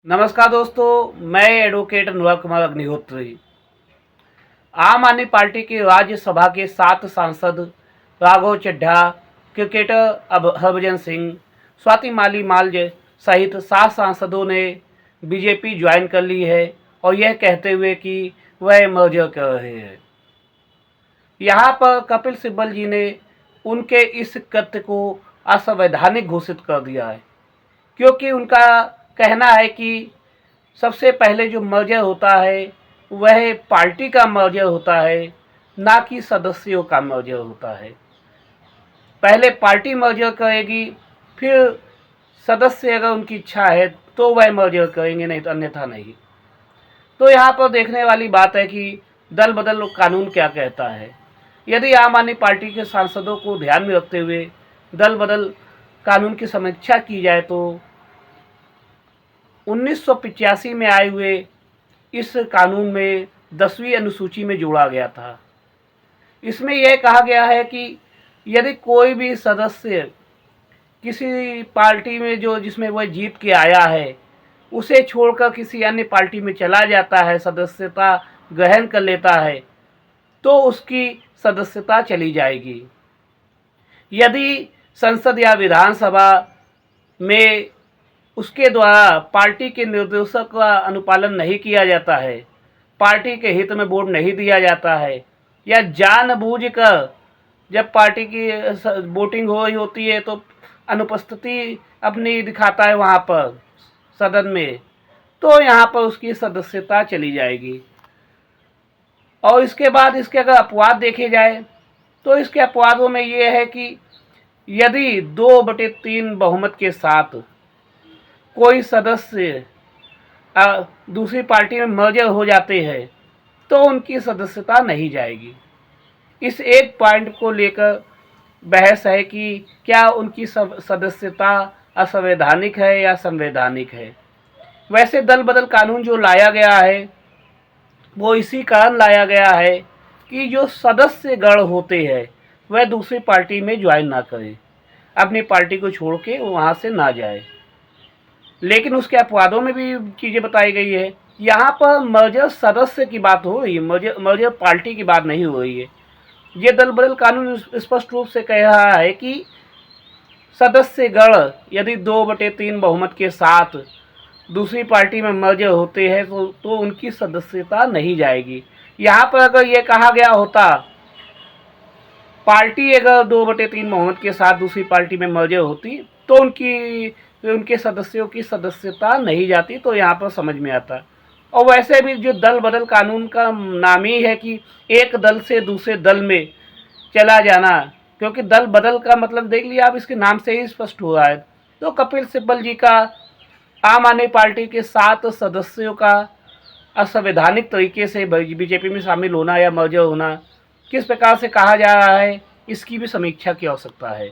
नमस्कार दोस्तों, मैं एडवोकेट अनुराग कुमार अग्निहोत्री। आम आदमी पार्टी की राज्यसभा के 7 सांसद राघव चड्ढा, क्रिकेटर हरभजन सिंह, स्वाति माली सहित 7 सांसदों ने बीजेपी ज्वाइन कर ली है और यह कहते हुए कि वह मर्जर कर रहे हैं। यहाँ पर कपिल सिब्बल जी ने उनके इस कृत्य को असंवैधानिक घोषित कर दिया है, क्योंकि उनका कहना है कि सबसे पहले जो मर्जर होता है वह पार्टी का मर्जर होता है, ना कि सदस्यों का मर्जर होता है। पहले पार्टी मर्जर करेगी, फिर सदस्य अगर उनकी इच्छा है तो वह मर्जर करेंगे, नहीं तो अन्यथा नहीं। तो यहाँ पर देखने वाली बात है कि दल बदल कानून क्या कहता है। यदि आम आदमी पार्टी के सांसदों को ध्यान में रखते हुए दल बदल कानून की समीक्षा की जाए तो 1985 में आए हुए इस कानून में 10वीं अनुसूची में जोड़ा गया था। इसमें यह कहा गया है कि यदि कोई भी सदस्य किसी पार्टी में जो जिसमें वह जीत के आया है उसे छोड़कर किसी अन्य पार्टी में चला जाता है, सदस्यता ग्रहण कर लेता है, तो उसकी सदस्यता चली जाएगी। यदि संसद या विधानसभा में उसके द्वारा पार्टी के निर्देशों का अनुपालन नहीं किया जाता है, पार्टी के हित में वोट नहीं दिया जाता है, या जानबूझकर जब पार्टी की वोटिंग हो रही होती है तो अनुपस्थिति अपनी दिखाता है वहाँ पर सदन में, तो यहाँ पर उसकी सदस्यता चली जाएगी। और इसके बाद इसके अगर अपवाद देखे जाए तो इसके अपवादों में ये है कि यदि 2/3 बहुमत के साथ कोई सदस्य दूसरी पार्टी में मर्जर हो जाते हैं तो उनकी सदस्यता नहीं जाएगी। इस एक पॉइंट को लेकर बहस है कि क्या उनकी सदस्यता असंवैधानिक है या संवैधानिक है। वैसे दल बदल कानून जो लाया गया है वो इसी कारण लाया गया है कि जो सदस्य गण होते हैं वह दूसरी पार्टी में ज्वाइन ना करें, अपनी पार्टी को छोड़ के वहाँ से ना जाए। लेकिन उसके अपवादों में भी चीज़ें बताई गई है। यहाँ पर मर्जर सदस्य की बात हो रही है, मर्जर पार्टी की बात नहीं हो रही है। ये दल बदल कानून स्पष्ट रूप से कह रहा है कि सदस्य गण यदि 2/3 बहुमत के साथ दूसरी पार्टी में मर्जर होते हैं तो उनकी सदस्यता नहीं जाएगी। यहाँ पर अगर ये कहा गया होता पार्टी अगर 2/3 बहुमत के साथ दूसरी पार्टी में मर्जर होती तो उनके सदस्यों की सदस्यता नहीं जाती, तो यहाँ पर समझ में आता। और वैसे भी जो दल बदल कानून का नाम ही है कि एक दल से दूसरे दल में चला जाना, क्योंकि दल बदल का मतलब देख लिया आप, इसके नाम से ही स्पष्ट हुआ है। तो कपिल सिब्बल जी का आम आदमी पार्टी के 7 सदस्यों का असंवैधानिक तरीके से बीजेपी में शामिल होना या मर्जर होना किस प्रकार से कहा जा रहा है, इसकी भी समीक्षा की आवश्यकता है।